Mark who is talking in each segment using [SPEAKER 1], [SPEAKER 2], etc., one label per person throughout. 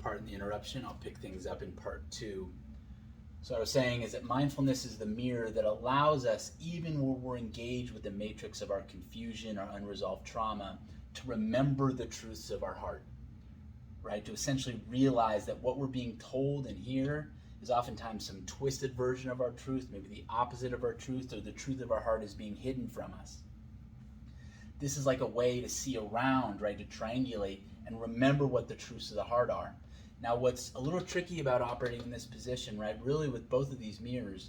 [SPEAKER 1] pardon the interruption. I'll pick things up in part 2. So what I was saying is that mindfulness is the mirror that allows us, even when we're engaged with the matrix of our confusion, our unresolved trauma, to remember the truths of our heart, right? To essentially realize that what we're being told and hear is oftentimes some twisted version of our truth, maybe the opposite of our truth, or the truth of our heart is being hidden from us. This is like a way to see around, right? To triangulate and remember what the truths of the heart are. Now, what's a little tricky about operating in this position, right, really with both of these mirrors,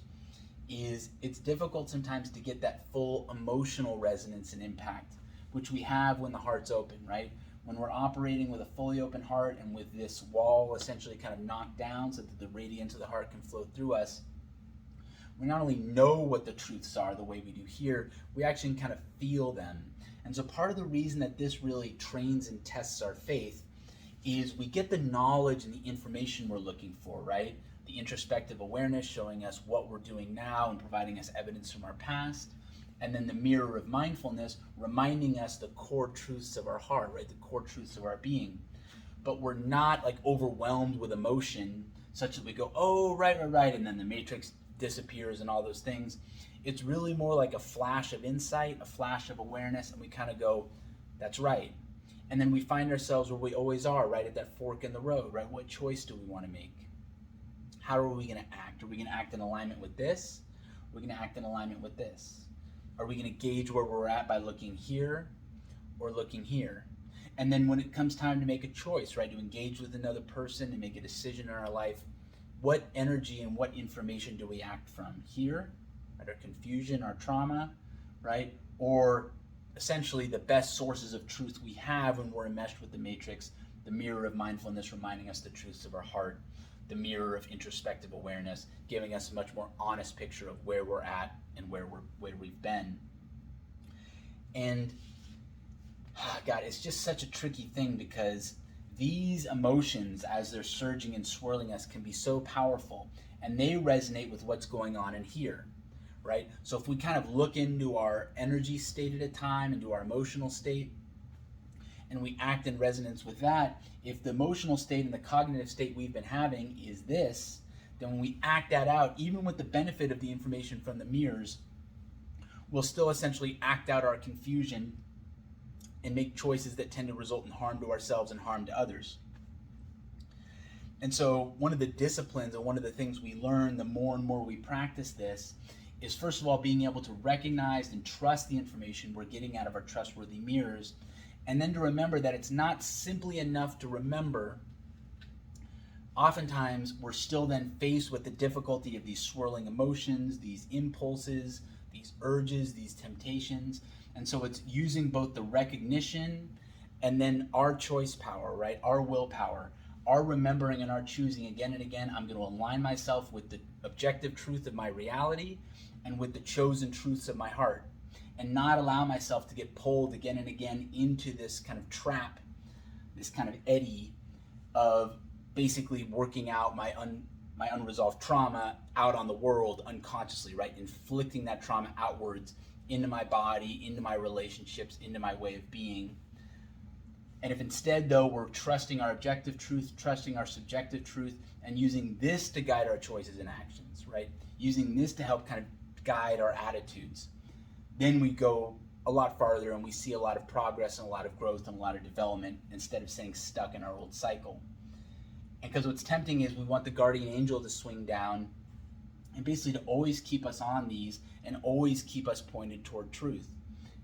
[SPEAKER 1] is it's difficult sometimes to get that full emotional resonance and impact, which we have when the heart's open, right? When we're operating with a fully open heart and with this wall essentially kind of knocked down so that the radiance of the heart can flow through us, we not only know what the truths are the way we do here, we actually kind of feel them. And so part of the reason that this really trains and tests our faith is we get the knowledge and the information we're looking for, right? The introspective awareness showing us what we're doing now and providing us evidence from our past. And then the mirror of mindfulness reminding us the core truths of our heart, right? The core truths of our being. But we're not like overwhelmed with emotion such that we go, oh, right, and then the matrix disappears and all those things. It's really more like a flash of insight, a flash of awareness, and we kind of go, that's right. And then we find ourselves where we always are, right, at that fork in the road, right? What choice do we want to make? How are we going to act? Are we going to act in alignment with this? Are we going to act in alignment with this? Are we going to gauge where we're at by looking here or looking here? And then when it comes time to make a choice, right, to engage with another person and make a decision in our life, what energy and what information do we act from? Here, right, our confusion, our trauma, right? Or essentially the best sources of truth we have when we're enmeshed with the matrix, the mirror of mindfulness reminding us the truths of our heart, the mirror of introspective awareness, giving us a much more honest picture of where we're at and where we've been. And God, it's just such a tricky thing because these emotions, as they're surging and swirling us, can be so powerful, and they resonate with what's going on in here, right? So if we kind of look into our energy state at a time, into our emotional state, and we act in resonance with that, if the emotional state and the cognitive state we've been having is this, then when we act that out, even with the benefit of the information from the mirrors, we'll still essentially act out our confusion and make choices that tend to result in harm to ourselves and harm to others. And so one of the disciplines and one of the things we learn the more and more we practice this is, first of all, being able to recognize and trust the information we're getting out of our trustworthy mirrors, and then to remember that it's not simply enough to remember. Oftentimes, we're still then faced with the difficulty of these swirling emotions, these impulses, these urges, these temptations. And so it's using both the recognition and then our choice power, right? Our willpower, our remembering and our choosing again and again. I'm going to align myself with the objective truth of my reality and with the chosen truths of my heart, and not allow myself to get pulled again and again into this kind of trap, this kind of eddy of basically working out my unresolved trauma out on the world unconsciously, right? Inflicting that trauma outwards into my body, into my relationships, into my way of being. And if instead, though, we're trusting our objective truth, trusting our subjective truth, and using this to guide our choices and actions, right? Using this to help kind of guide our attitudes, then we go a lot farther and we see a lot of progress and a lot of growth and a lot of development instead of staying stuck in our old cycle. And because what's tempting is we want the guardian angel to swing down and basically to always keep us on these and always keep us pointed toward truth.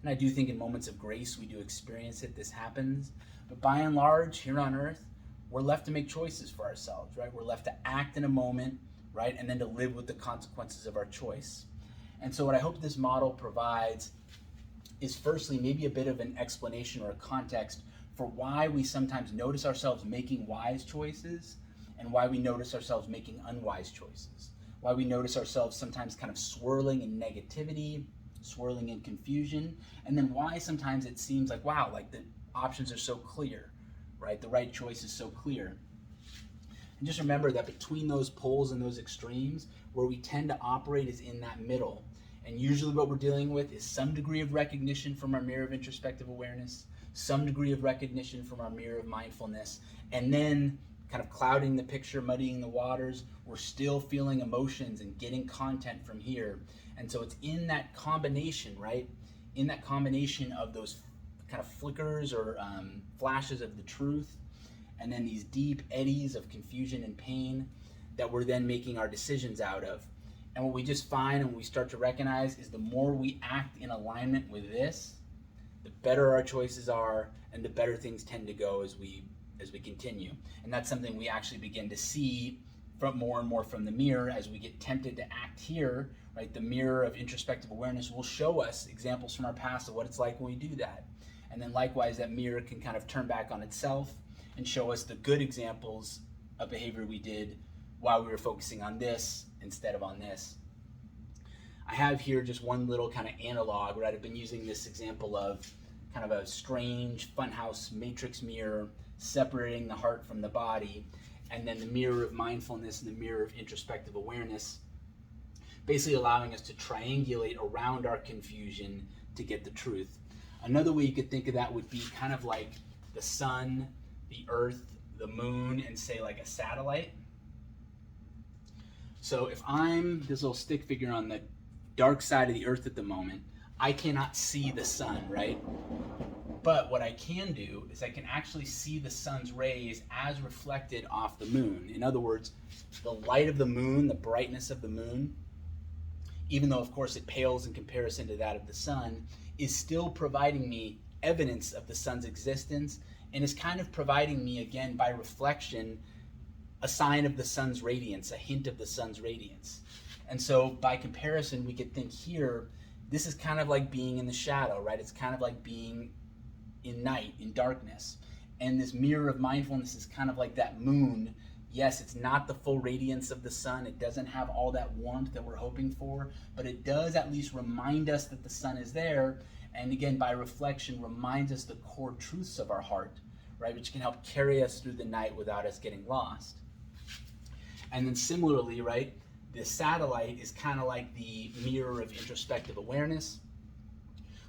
[SPEAKER 1] And I do think in moments of grace we do experience it, this happens. But by and large, here on earth, we're left to make choices for ourselves, right? We're left to act in a moment, right? And then to live with the consequences of our choice. And so what I hope this model provides is firstly maybe a bit of an explanation or a context for why we sometimes notice ourselves making wise choices and why we notice ourselves making unwise choices. Why we notice ourselves sometimes kind of swirling in negativity, swirling in confusion, and then why sometimes it seems like, wow, like the options are so clear, right? The right choice is so clear. And just remember that between those poles and those extremes, where we tend to operate is in that middle. And usually what we're dealing with is some degree of recognition from our mirror of introspective awareness, some degree of recognition from our mirror of mindfulness, and then kind of clouding the picture, muddying the waters. We're still feeling emotions and getting content from here. And so it's in that combination, right? In that combination of those kind of flickers or flashes of the truth, and then these deep eddies of confusion and pain that we're then making our decisions out of. And what we just find and we start to recognize is the more we act in alignment with this, the better our choices are and the better things tend to go as we continue. And that's something we actually begin to see from more and more from the mirror as we get tempted to act here, right? The mirror of introspective awareness will show us examples from our past of what it's like when we do that. And then likewise, that mirror can kind of turn back on itself and show us the good examples of behavior we did while we were focusing on this instead of on this. I have here just one little kind of analog, right? I've been using this example of kind of a strange funhouse matrix mirror separating the heart from the body, and then the mirror of mindfulness and the mirror of introspective awareness, basically allowing us to triangulate around our confusion to get the truth. Another way you could think of that would be kind of like the sun, the earth, the moon, and say like a satellite. So if I'm this little stick figure on the dark side of the earth at the moment, I cannot see the sun, right? But what I can do is I can actually see the sun's rays as reflected off the moon. In other words, the light of the moon, the brightness of the moon, even though of course it pales in comparison to that of the sun, is still providing me evidence of the sun's existence and is kind of providing me, again, by reflection, a sign of the sun's radiance, a hint of the sun's radiance. And so by comparison, we could think here, this is kind of like being in the shadow, right? It's kind of like being in night, in darkness. And this mirror of mindfulness is kind of like that moon. Yes, it's not the full radiance of the sun. It doesn't have all that warmth that we're hoping for, but it does at least remind us that the sun is there. And again, by reflection, reminds us the core truths of our heart, right? Which can help carry us through the night without us getting lost. And then similarly, right, the satellite is kind of like the mirror of introspective awareness.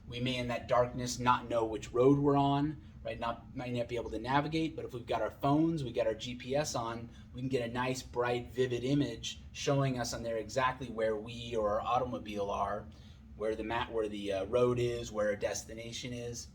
[SPEAKER 1] We may in that darkness not know which road we're on, right? Might not be able to navigate, but if we've got our phones, we got our GPS on, we can get a nice, bright, vivid image showing us on there exactly where we or our automobile are, where the road is, where our destination is.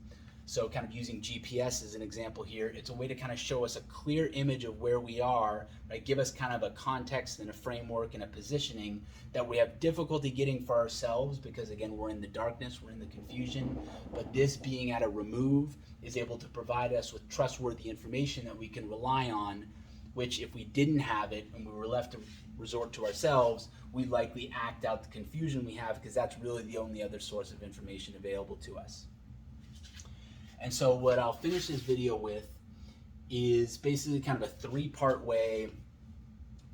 [SPEAKER 1] So kind of using GPS as an example here, it's a way to kind of show us a clear image of where we are, right? Give us kind of a context and a framework and a positioning that we have difficulty getting for ourselves because, again, we're in the darkness, we're in the confusion. But this being at a remove is able to provide us with trustworthy information that we can rely on, which if we didn't have it and we were left to resort to ourselves, we'd likely act out the confusion we have because that's really the only other source of information available to us. And so what I'll finish this video with is basically kind of a three-part way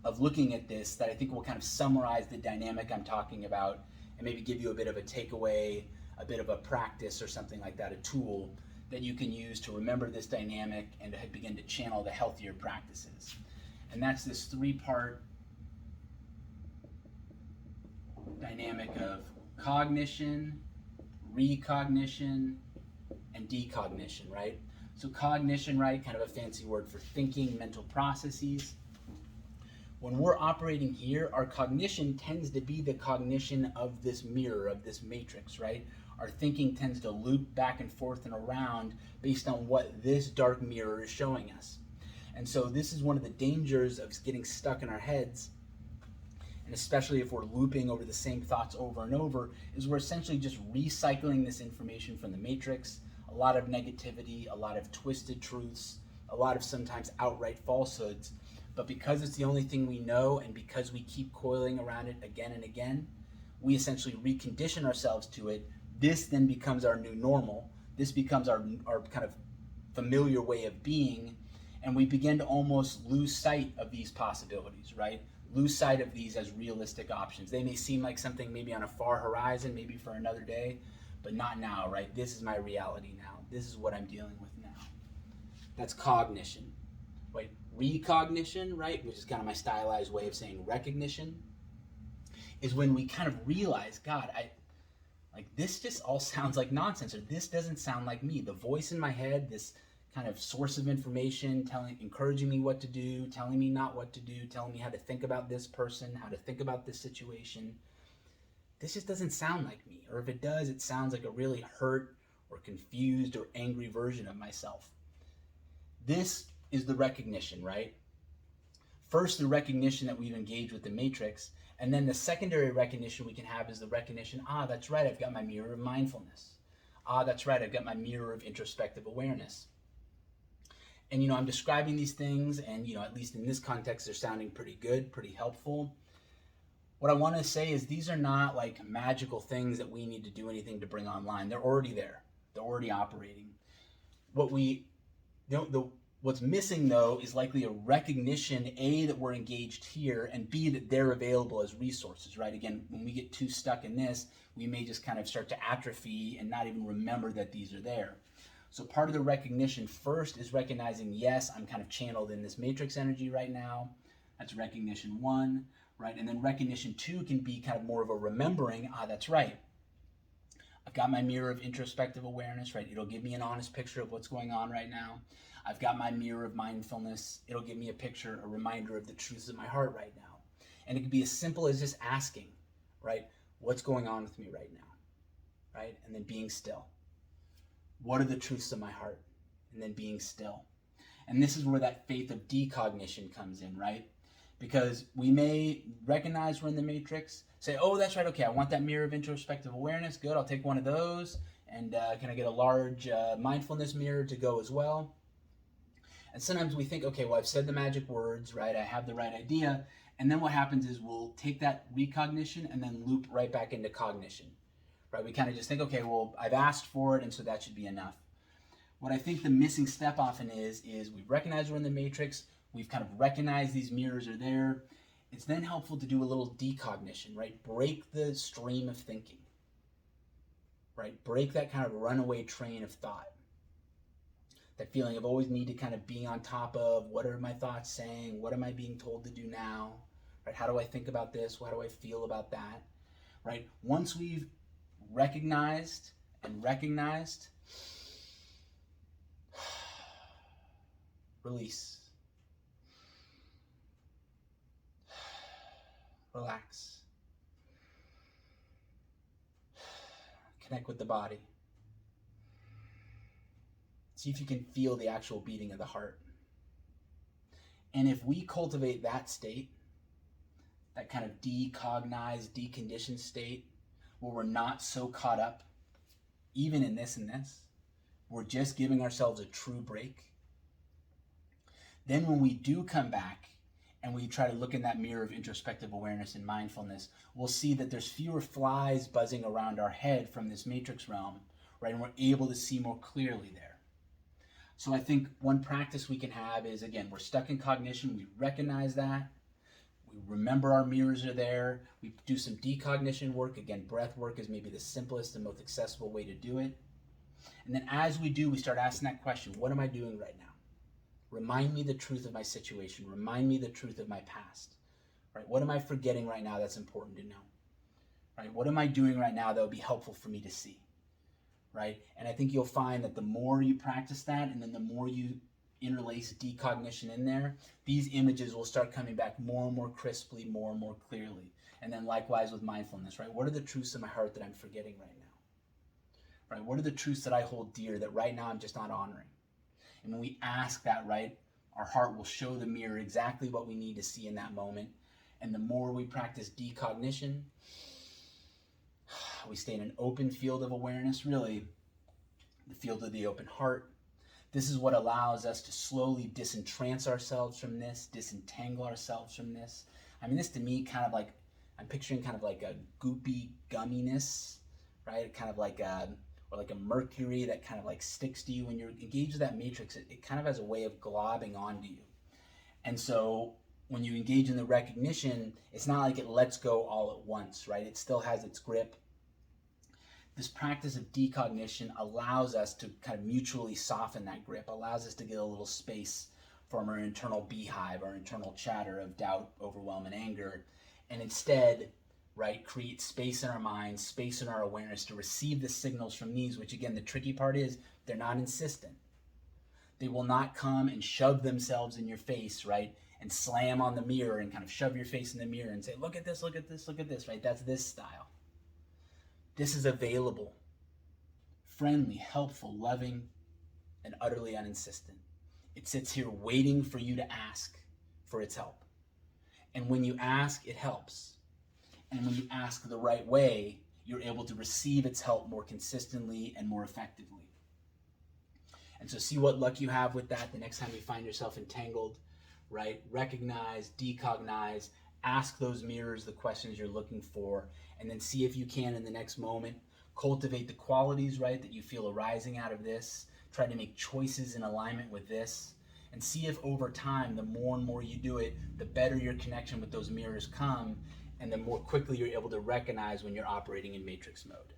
[SPEAKER 1] of looking at this that I think will kind of summarize the dynamic I'm talking about and maybe give you a bit of a takeaway, a bit of a practice or something like that, a tool that you can use to remember this dynamic and to begin to channel the healthier practices. And that's this three-part dynamic of cognition, recognition, and decognition, right? So cognition, right, kind of a fancy word for thinking, mental processes. When we're operating here, our cognition tends to be the cognition of this mirror, of this matrix, right? Our thinking tends to loop back and forth and around based on what this dark mirror is showing us. And so this is one of the dangers of getting stuck in our heads, and especially if we're looping over the same thoughts over and over, is we're essentially just recycling this information from the matrix. A lot of negativity, a lot of twisted truths, a lot of sometimes outright falsehoods. But because it's the only thing we know and because we keep coiling around it again and again, we essentially recondition ourselves to it. This then becomes our new normal. This becomes our kind of familiar way of being. And we begin to almost lose sight of these possibilities, right? Lose sight of these as realistic options. They may seem like something maybe on a far horizon, maybe for another day, but not now, right? This is my reality now. This is what I'm dealing with now. That's cognition, right? Recognition, right, which is kind of my stylized way of saying recognition, is when we kind of realize, God, this just all sounds like nonsense, or this doesn't sound like me. The voice in my head, this kind of source of information, encouraging me what to do, telling me not what to do, telling me how to think about this person, how to think about this situation. This just doesn't sound like me. Or if it does, it sounds like a really hurt or confused or angry version of myself. This is the recognition, right? First, the recognition that we've engaged with the matrix, and then the secondary recognition we can have is the recognition, that's right, I've got my mirror of mindfulness. That's right, I've got my mirror of introspective awareness. And, I'm describing these things, and, at least in this context, they're sounding pretty good, pretty helpful. What I want to say is these are not like magical things that we need to do anything to bring online. They're already there. They're already operating. What's missing, though, is likely a recognition, A, that we're engaged here, and B, that they're available as resources, right? Again, when we get too stuck in this, we may just kind of start to atrophy and not even remember that these are there. So part of the recognition first is recognizing, yes, I'm kind of channeled in this matrix energy right now. That's recognition 1, right? And then recognition 2 can be kind of more of a remembering, that's right. I've got my mirror of introspective awareness, right? It'll give me an honest picture of what's going on right now. I've got my mirror of mindfulness. It'll give me a reminder of the truths of my heart right now. And it can be as simple as just asking, right? What's going on with me right now, right? And then being still. What are the truths of my heart? And then being still. And this is where that faith of decognition comes in, right? Because we may recognize we're in the matrix, say, that's right, okay, I want that mirror of introspective awareness, good, I'll take one of those, and can I get a large mindfulness mirror to go as well? And sometimes we think, okay, well, I've said the magic words, right, I have the right idea, and then what happens is we'll take that recognition and then loop right back into cognition, right? We kind of just think, okay, well, I've asked for it, and so that should be enough. What I think the missing step often is we've recognized we're in the matrix, we've kind of recognized these mirrors are there. It's then helpful to do a little decognition, right? Break the stream of thinking, right? Break that kind of runaway train of thought. That feeling of always need to kind of be on top of, what are my thoughts saying? What am I being told to do now? Right? How do I think about this? How do I feel about that? Right? Once we've recognized, release. Relax. Connect with the body. See if you can feel the actual beating of the heart. And if we cultivate that state, that kind of decognized, deconditioned state, where we're not so caught up, even in this and this, we're just giving ourselves a true break. Then when we do come back and we try to look in that mirror of introspective awareness and mindfulness, we'll see that there's fewer flies buzzing around our head from this matrix realm, right? And we're able to see more clearly there. So I think one practice we can have is, again, we're stuck in cognition, we recognize that, we remember our mirrors are there, we do some decognition work. Again, breath work is maybe the simplest and most accessible way to do it. And then as we do, we start asking that question, what am I doing right now? Remind me the truth of my situation. Remind me the truth of my past. Right? What am I forgetting right now that's important to know? Right? What am I doing right now that will be helpful for me to see? Right? And I think you'll find that the more you practice that, and then the more you interlace decognition in there, these images will start coming back more and more crisply, more and more clearly. And then likewise with mindfulness, right? What are the truths in my heart that I'm forgetting right now? Right? What are the truths that I hold dear that right now I'm just not honoring? And when we ask that, right, our heart will show the mirror exactly what we need to see in that moment. And the more we practice decognition, we stay in an open field of awareness, really, the field of the open heart. This is what allows us to slowly disentrance ourselves from this, disentangle ourselves from this. I mean, this to me kind of like, I'm picturing kind of like a goopy gumminess, right? Kind of like a, or like a mercury that kind of like sticks to you when you're engaged with that matrix. It kind of has a way of globbing onto you. And so when you engage in the recognition, it's not like it lets go all at once, right? It still has its grip. This practice of decognition allows us to kind of mutually soften that grip, allows us to get a little space from our internal beehive, our internal chatter of doubt, overwhelm, and anger, and instead, right, create space in our minds, space in our awareness to receive the signals from these, which again, the tricky part is they're not insistent. They will not come and shove themselves in your face, right? And slam on the mirror and kind of shove your face in the mirror and say, look at this, look at this, look at this, right? That's this style. This is available, friendly, helpful, loving, and utterly uninsistent. It sits here waiting for you to ask for its help. And when you ask, it helps. And when you ask the right way, you're able to receive its help more consistently and more effectively. And so see what luck you have with that the next time you find yourself entangled, right? Recognize, decognize, ask those mirrors the questions you're looking for, and then see if you can in the next moment cultivate the qualities, right, that you feel arising out of this. Try to make choices in alignment with this, and see if over time, the more and more you do it, the better your connection with those mirrors come, and the more quickly you're able to recognize when you're operating in matrix mode.